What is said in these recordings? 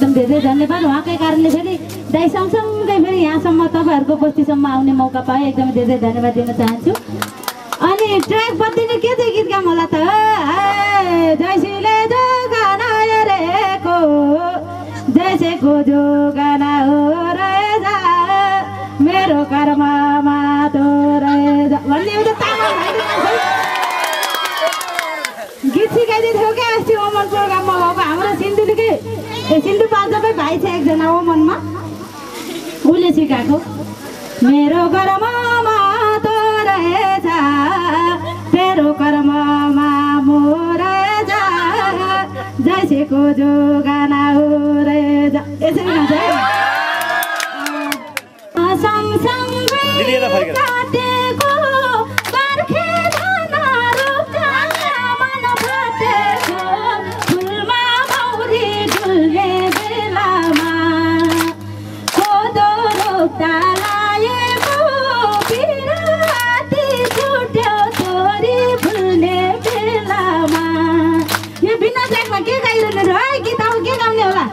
एकदम धेरै धन्यवाद। उहाँकै कारणले फेरि दाइ सँगसँगै फेरि यहाँसम्म तपाईँहरूको बस्तीसम्म आउने मौका पाएँ, एकदमै धेरै धन्यवाद दिन चाहन्छु। अनि ट्र्याक बत्तिने के चाहिँ गीत गाउँ होला त? जैसीले जो गाना हेरेको जैसेको जो गाना हो रहेछ मेरो कर्ममा तो रहेछ भन्ने एउटा तामाङ गीत सिकाइदिएको थियो क्या अस्ति ओमन प्रोग्राममा भएको हाम्रो सिन्धुलीकै सिन्धुपाल्चोकै भाइ छ एकजना ओमनमा, उसले सिकाएको। मेरो कर्ममा तो रहेछ तेरो कर्ममा मो रहेछ जैसेको जो गाना हो रहेछ, यसरी गाउँछ है। सँगसँगै काटेको बर्खे धना रुप्चा मन फटेको फुलमा मौरी डुल्ने बेलामा कोदो रोप्दा लाएको बिराती छुट्यो तोरी फुल्ने बेलामा। यो बिना ट्र्याकमा के गाइरहनु र है? गीत अब के गाउने होला?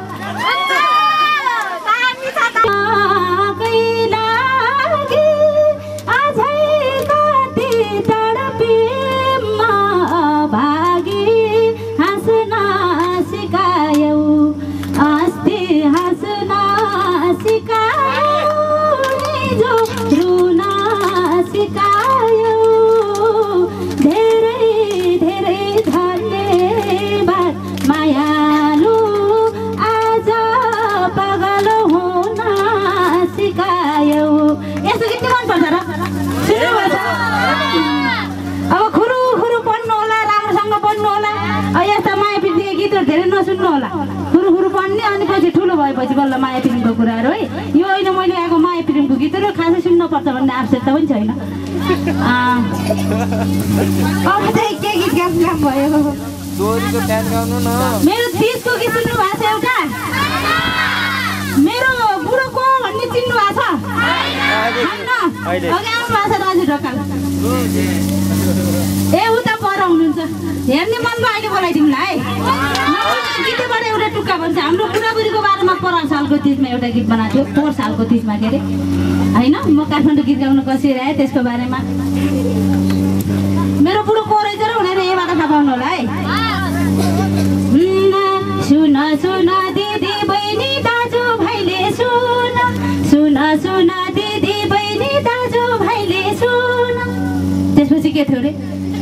नसुन्नु होला, हुरु पढ्ने अनि पछि ठुलो भएपछि बल्ल माया प्रेमको कुराहरू है। यो होइन मैले आएको माया प्रेमको गीतहरू खासै सुन्नुपर्छ भन्ने आवश्यकता पनि छैन। अब चाहिँ के गीत गाउँ भयो? मेरो देशको गीत सुन्नु भएको छ एउटा, मेरो बुढोको भन्ने चिन्नु भएको छ? अघि आउनु भएको छ राजु ढकाल। ए उता पर हुनुहुन्छ, हेर्ने मन भयो अहिले बोलाइदिउँला है। गीतबाट एउटा टुक्का भन्छ। हाम्रो बुढाबुढीको बारेमा पर सालको तिजमा एउटा गीत बनाएको थियो, पोहोर सालको तिजमा के अरे होइन। म काठमाडौँ गीत गाउनु कसरी आएँ त्यसको बारेमा। मेरो बुढो को रहेछ र भनेर यहीबाट थाहा पाउनु होला है। सुन सुन दिदी बहिनी दाजु भाइले सुन, सुन सुन दिदी बहिनी दाजु भाइले सुन। त्यसपछि के थियो रे?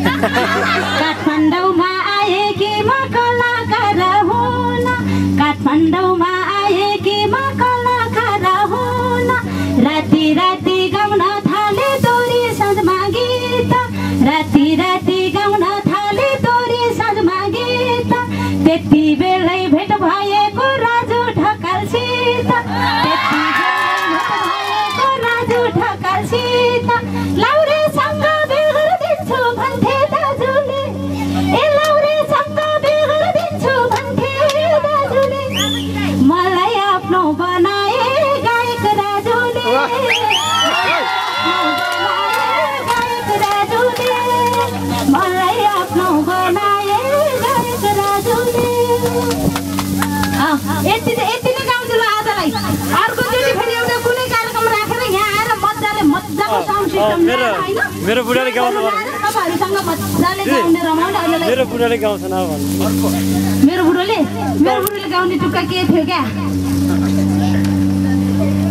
काठमाडौँमा आए कि म कलाकार हुन, काठमाडौँमा आए कि म कलाकार हुन। राति राति गाउन थाले तोरी साँझमा गीत, राति राति गाउन थाले तोरी साँझमा गीत। त्यति बेलै भेट भएको राजु ढकालसित, त्यति बेलै भेट भएको राजु ढकालसित। लाउरेसँग बिगडिदिन्छु भन्थे दाजुले, ए लाउरेसँग बिगडिदिन्छु भन्थे दाजुले। मलाई आफ्नो बनाए गायक राजुले, गायक राजुले। मलाई आफ्नो बनाए गायक राजुले। यति नै गाउँछु ल आजलाई। अर्कोचोटि फेरि एउटा कुनै कार्यक्रम राखेर यहाँ आएर मजाले मजाको साउन्ड सिस्टम मेरो बुढाले गाउँछ तपाईँहरूसँग मजाले गाउने रमाउने। मेरो बुढाले गाउँछ न भन्नु। मेरो बुढोले गाउने टुक्का के थियो क्या?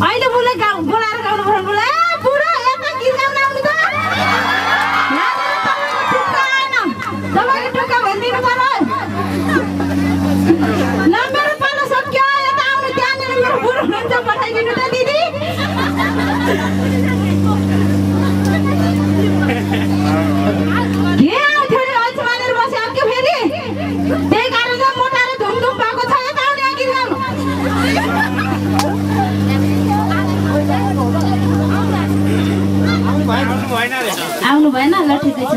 अहिले बोलाएर गाउनु पर्छ। बोला बुढो यता गीत गाउन आउनु त। तपाईँको टुक्का भनिदिनु पर्यो। ल मेरो पालो सक्यो, यता आउनु। त्यहाँनिर मेरो बुढो हुनुहुन्छ, पठाइदिनु त दिदी। के आउँथ्यो नि अल्छी मानेर बस्यो के फेरि? त्यही कारणले मोटाएर धुमधुम भएको छ। यता आउने गीत गाउनु। आउनु भएन? ल ठिकै छ।